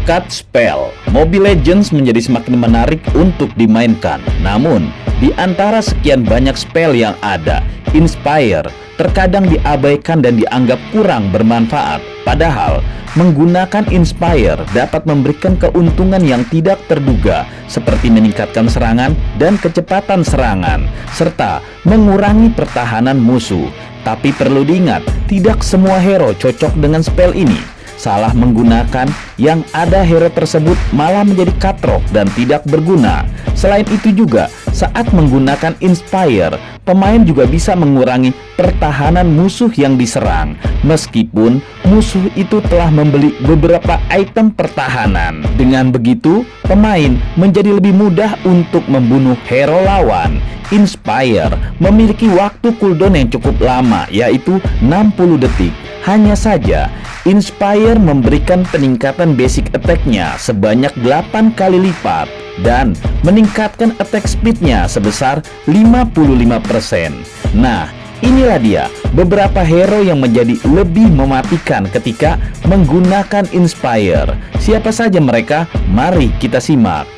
Berkat spell, Mobile Legends menjadi semakin menarik untuk dimainkan. Namun, di antara sekian banyak spell yang ada, Inspire terkadang diabaikan dan dianggap kurang bermanfaat. Padahal, menggunakan Inspire dapat memberikan keuntungan yang tidak terduga, seperti meningkatkan serangan dan kecepatan serangan, serta mengurangi pertahanan musuh. Tapi perlu diingat, tidak semua hero cocok dengan spell ini. Salah menggunakan, yang ada hero tersebut malah menjadi katrok dan tidak berguna. Selain itu juga, saat menggunakan Inspire, pemain juga bisa mengurangi pertahanan musuh yang diserang, meskipun musuh itu telah membeli beberapa item pertahanan. Dengan begitu, pemain menjadi lebih mudah untuk membunuh hero lawan. Inspire memiliki waktu cooldown yang cukup lama, yaitu 60 detik. Hanya saja, Inspire memberikan peningkatan basic attack-nya sebanyak 8 kali lipat dan meningkatkan attack speed-nya sebesar 55%. Nah, inilah dia beberapa hero yang menjadi lebih mematikan ketika menggunakan Inspire. Siapa saja mereka? Mari kita simak.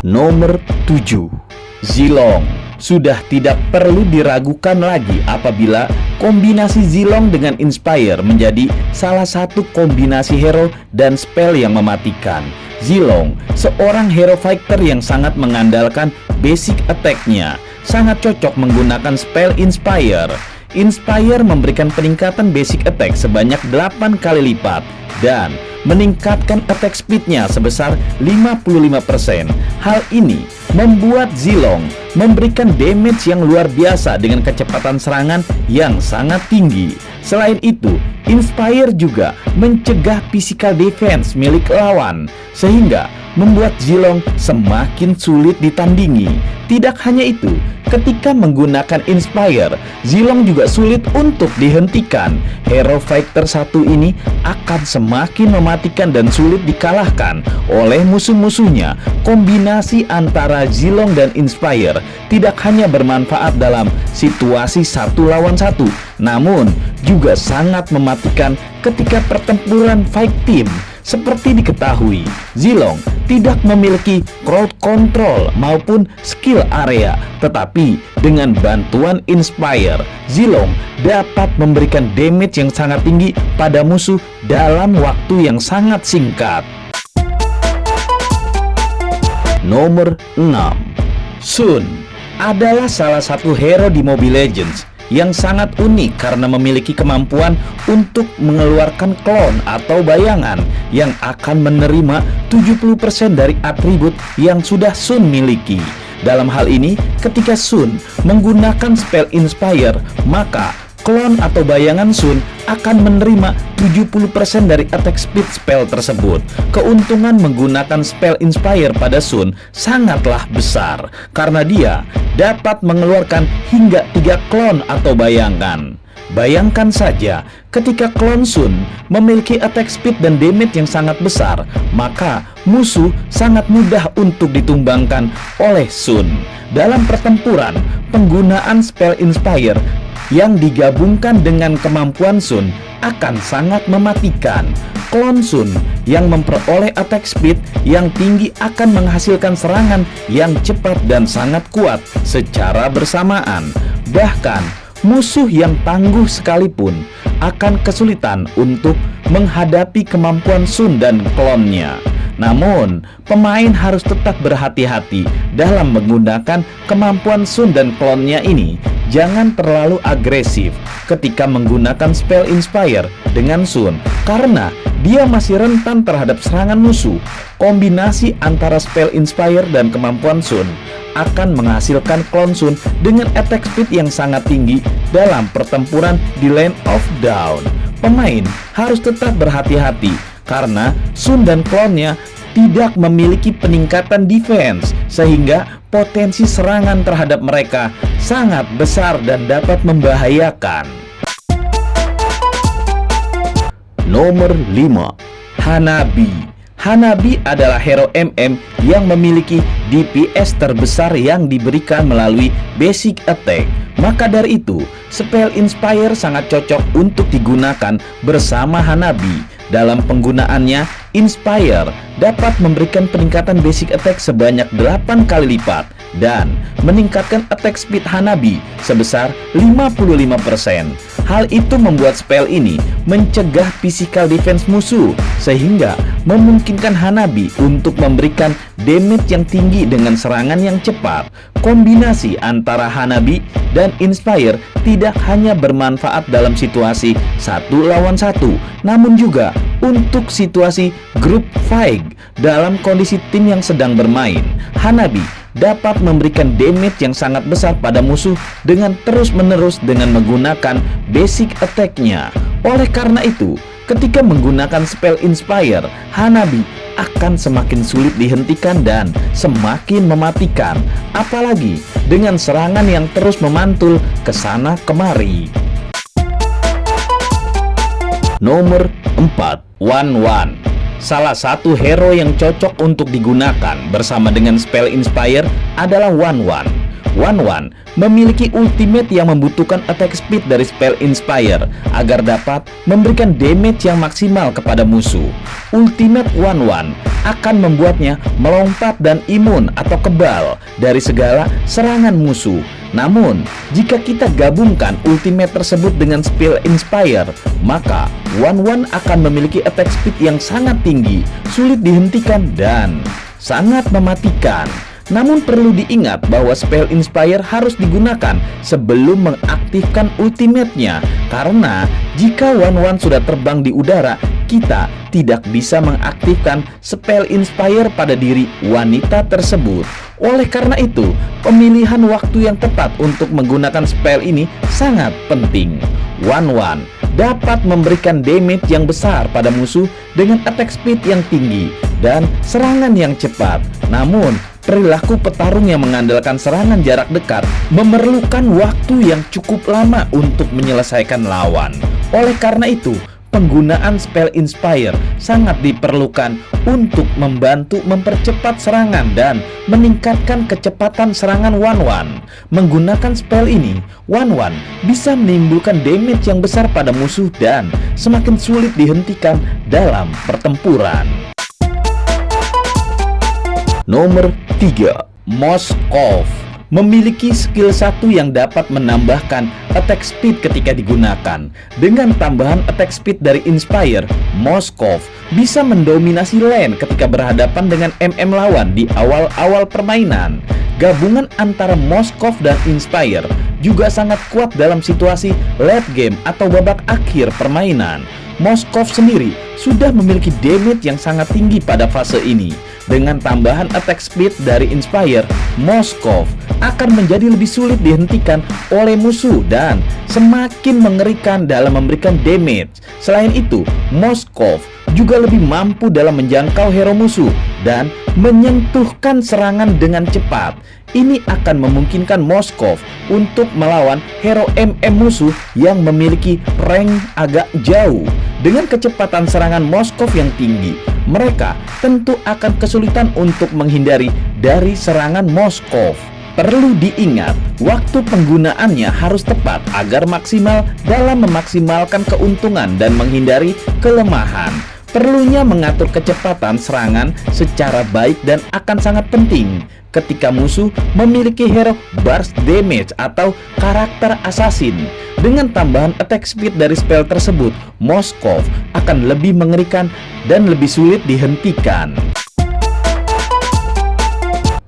Nomor 7, Zilong. Sudah tidak perlu diragukan lagi apabila kombinasi Zilong dengan Inspire menjadi salah satu kombinasi hero dan spell yang mematikan. Zilong, seorang hero fighter yang sangat mengandalkan basic attack-nya, sangat cocok menggunakan spell Inspire. Inspire memberikan peningkatan basic attack sebanyak 8 kali lipat dan meningkatkan attack speed-nya sebesar 55%. Hal ini membuat Zilong memberikan damage yang luar biasa dengan kecepatan serangan yang sangat tinggi. Selain itu, Inspire juga mencegah physical defense milik lawan, sehingga membuat Zilong semakin sulit ditandingi. Tidak hanya itu, ketika menggunakan Inspire, Zilong juga sulit untuk dihentikan. Hero fighter satu ini akan semakin mematikan dan sulit dikalahkan oleh musuh-musuhnya. Kombinasi antara Zilong dan Inspire tidak hanya bermanfaat dalam situasi satu lawan satu, namun juga sangat mematikan ketika pertempuran fight team. Seperti diketahui, Zilong tidak memiliki crowd control maupun skill area, tetapi dengan bantuan Inspire, Zilong dapat memberikan damage yang sangat tinggi pada musuh dalam waktu yang sangat singkat. Nomor 6, Sun adalah salah satu hero di Mobile Legends yang sangat unik karena memiliki kemampuan untuk mengeluarkan klon atau bayangan yang akan menerima 70% dari atribut yang sudah Sun miliki. Dalam hal ini, ketika Sun menggunakan spell Inspire, maka klon atau bayangan Sun akan menerima 70% dari attack speed spell tersebut. Keuntungan menggunakan spell Inspire pada Sun sangatlah besar karena dia dapat mengeluarkan hingga 3 klon atau bayangan. Bayangkan saja, ketika klon Sun memiliki attack speed dan damage yang sangat besar, maka musuh sangat mudah untuk ditumbangkan oleh Sun. Dalam pertempuran, penggunaan spell Inspire yang digabungkan dengan kemampuan Sun akan sangat mematikan. Klon Sun yang memperoleh attack speed yang tinggi akan menghasilkan serangan yang cepat dan sangat kuat secara bersamaan. Bahkan musuh yang tangguh sekalipun akan kesulitan untuk menghadapi kemampuan Sun dan klonnya. Namun, pemain harus tetap berhati-hati dalam menggunakan kemampuan Sun dan klonnya ini. Jangan terlalu agresif ketika menggunakan spell Inspire dengan Sun, karena dia masih rentan terhadap serangan musuh. Kombinasi antara spell Inspire dan kemampuan Sun akan menghasilkan klon Sun dengan attack speed yang sangat tinggi dalam pertempuran di Land of Dawn. Pemain harus tetap berhati-hati karena Sun dan klonnya tidak memiliki peningkatan defense, sehingga potensi serangan terhadap mereka sangat besar dan dapat membahayakan. Nomor 5, Hanabi. Hanabi adalah hero MM yang memiliki DPS terbesar yang diberikan melalui basic attack. Maka dari itu, spell Inspire sangat cocok untuk digunakan bersama Hanabi. Dalam penggunaannya, Inspire dapat memberikan peningkatan basic attack sebanyak 8 kali lipat dan meningkatkan attack speed Hanabi sebesar 55%. Hal itu membuat spell ini mencegah physical defense musuh sehingga memungkinkan Hanabi untuk memberikan damage yang tinggi dengan serangan yang cepat. Kombinasi antara Hanabi dan Inspire tidak hanya bermanfaat dalam situasi 1 lawan 1, namun juga untuk situasi group fight dalam kondisi tim yang sedang bermain. Hanabi dapat memberikan damage yang sangat besar pada musuh dengan terus-menerus dengan menggunakan basic attack-nya. Oleh karena itu, ketika menggunakan spell Inspire, Hanabi akan semakin sulit dihentikan dan semakin mematikan, apalagi dengan serangan yang terus memantul ke sana kemari. Nomor 4, Wan. Salah satu hero yang cocok untuk digunakan bersama dengan spell Inspire adalah Wan. Wan memiliki ultimate yang membutuhkan attack speed dari spell Inspire agar dapat memberikan damage yang maksimal kepada musuh. Ultimate Wan akan membuatnya melompat dan imun atau kebal dari segala serangan musuh. Namun, jika kita gabungkan ultimate tersebut dengan spell Inspire, maka Wan akan memiliki attack speed yang sangat tinggi, sulit dihentikan dan sangat mematikan. Namun perlu diingat bahwa spell Inspire harus digunakan sebelum mengaktifkan ultimate-nya, karena jika Wan sudah terbang di udara, kita tidak bisa mengaktifkan spell Inspire pada diri wanita tersebut. Oleh karena itu, pemilihan waktu yang tepat untuk menggunakan spell ini sangat penting. Wan dapat memberikan damage yang besar pada musuh dengan attack speed yang tinggi dan serangan yang cepat. Namun, perilaku petarung yang mengandalkan serangan jarak dekat memerlukan waktu yang cukup lama untuk menyelesaikan lawan. Oleh karena itu, penggunaan spell Inspire sangat diperlukan untuk membantu mempercepat serangan dan meningkatkan kecepatan serangan Wan. Menggunakan spell ini, Wan bisa menimbulkan damage yang besar pada musuh dan semakin sulit dihentikan dalam pertempuran. Nomor 3, Moskov. Memiliki skill 1 yang dapat menambahkan attack speed ketika digunakan. Dengan tambahan attack speed dari Inspire, Moskov bisa mendominasi lane ketika berhadapan dengan MM lawan di awal-awal permainan. Gabungan antara Moskov dan Inspire juga sangat kuat dalam situasi late game atau babak akhir permainan. Moskov sendiri sudah memiliki damage yang sangat tinggi pada fase ini. Dengan tambahan attack speed dari Inspire, Moskov akan menjadi lebih sulit dihentikan oleh musuh dan semakin mengerikan dalam memberikan damage. Selain itu, Moskov juga lebih mampu dalam menjangkau hero musuh dan menyentuhkan serangan dengan cepat. Ini akan memungkinkan Moskov untuk melawan hero MM musuh yang memiliki rank agak jauh. Dengan kecepatan serangan Moskov yang tinggi, mereka tentu akan kesulitan untuk menghindari dari serangan Moskov. Perlu diingat, waktu penggunaannya harus tepat agar maksimal dalam memaksimalkan keuntungan dan menghindari kelemahan. Perlunya mengatur kecepatan serangan secara baik dan akan sangat penting ketika musuh memiliki hero burst damage atau karakter assassin. Dengan tambahan attack speed dari spell tersebut, Moskov akan lebih mengerikan dan lebih sulit dihentikan.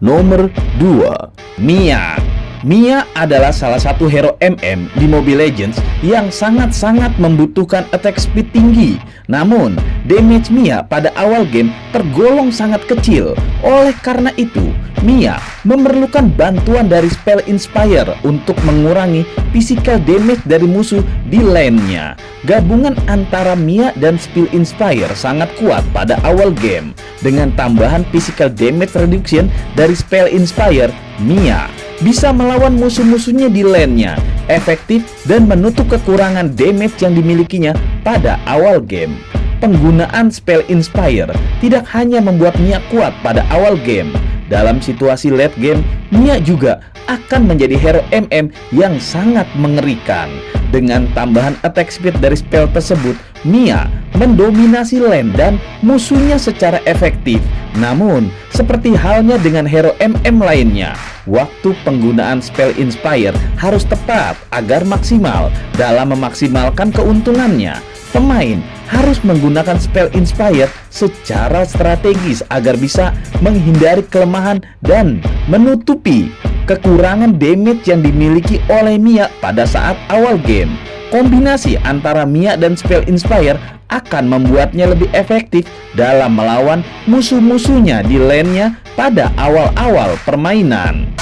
Nomor 2, Mia. Mia adalah salah satu hero MM di Mobile Legends yang sangat-sangat membutuhkan attack speed tinggi. Namun, damage Mia pada awal game tergolong sangat kecil. Oleh karena itu, Mia memerlukan bantuan dari spell Inspire untuk mengurangi physical damage dari musuh di lane-nya. Gabungan antara Mia dan spell Inspire sangat kuat pada awal game. Dengan tambahan physical damage reduction dari spell Inspire, Mia bisa melawan musuh-musuhnya di lane-nya efektif dan menutup kekurangan damage yang dimilikinya pada awal game. Penggunaan spell Inspire tidak hanya membuat Mia kuat pada awal game. Dalam situasi late game, Mia juga akan menjadi hero MM yang sangat mengerikan. Dengan tambahan attack speed dari spell tersebut, Mia mendominasi lane dan musuhnya secara efektif. Namun, seperti halnya dengan hero MM lainnya, waktu penggunaan spell Inspire harus tepat agar maksimal. Dalam memaksimalkan keuntungannya, pemain harus menggunakan spell Inspire secara strategis agar bisa menghindari kelemahan dan menutupi kekurangan damage yang dimiliki oleh Mia pada saat awal game. Kombinasi antara Mia dan spell Inspire akan membuatnya lebih efektif dalam melawan musuh-musuhnya di lane-nya pada awal-awal permainan.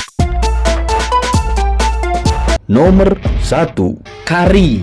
Nomor 1. Kari.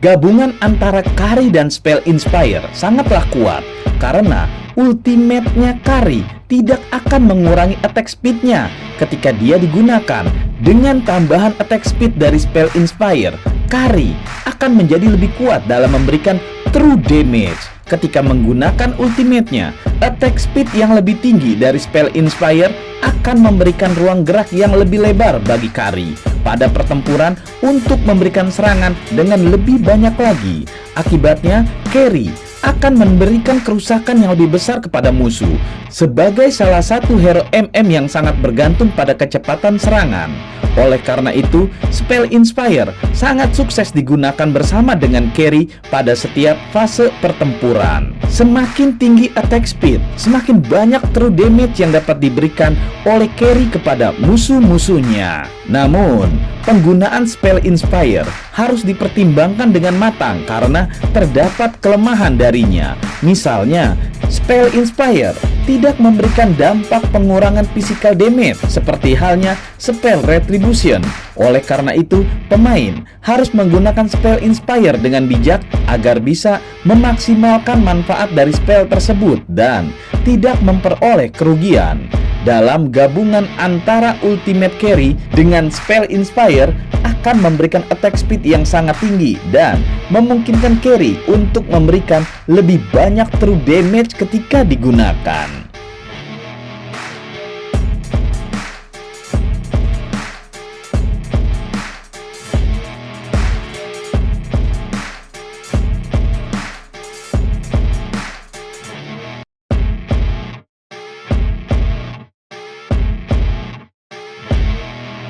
Gabungan antara Kari dan spell Inspire sangatlah kuat karena ultimate-nya Kari tidak akan mengurangi attack speed-nya ketika dia digunakan. Dengan tambahan attack speed dari spell Inspire, Kari akan menjadi lebih kuat dalam memberikan true damage. Ketika menggunakan ultimate-nya, attack speed yang lebih tinggi dari spell Inspire akan memberikan ruang gerak yang lebih lebar bagi Kari pada pertempuran untuk memberikan serangan dengan lebih banyak lagi. Akibatnya, carry akan memberikan kerusakan yang lebih besar kepada musuh. Sebagai salah satu hero MM yang sangat bergantung pada kecepatan serangan, oleh karena itu, spell Inspire sangat sukses digunakan bersama dengan carry pada setiap fase pertempuran. Semakin tinggi attack speed, semakin banyak true damage yang dapat diberikan oleh carry kepada musuh-musuhnya. Namun, penggunaan spell Inspire harus dipertimbangkan dengan matang karena terdapat kelemahan darinya. Misalnya, spell Inspire tidak memberikan dampak pengurangan physical damage seperti halnya spell Retribution. Oleh karena itu, pemain harus menggunakan spell Inspire dengan bijak agar bisa memaksimalkan manfaat dari spell tersebut dan tidak memperoleh kerugian. Dalam gabungan antara Ultimate Carry dengan spell Inspire akan memberikan attack speed yang sangat tinggi dan memungkinkan carry untuk memberikan lebih banyak true damage ketika digunakan.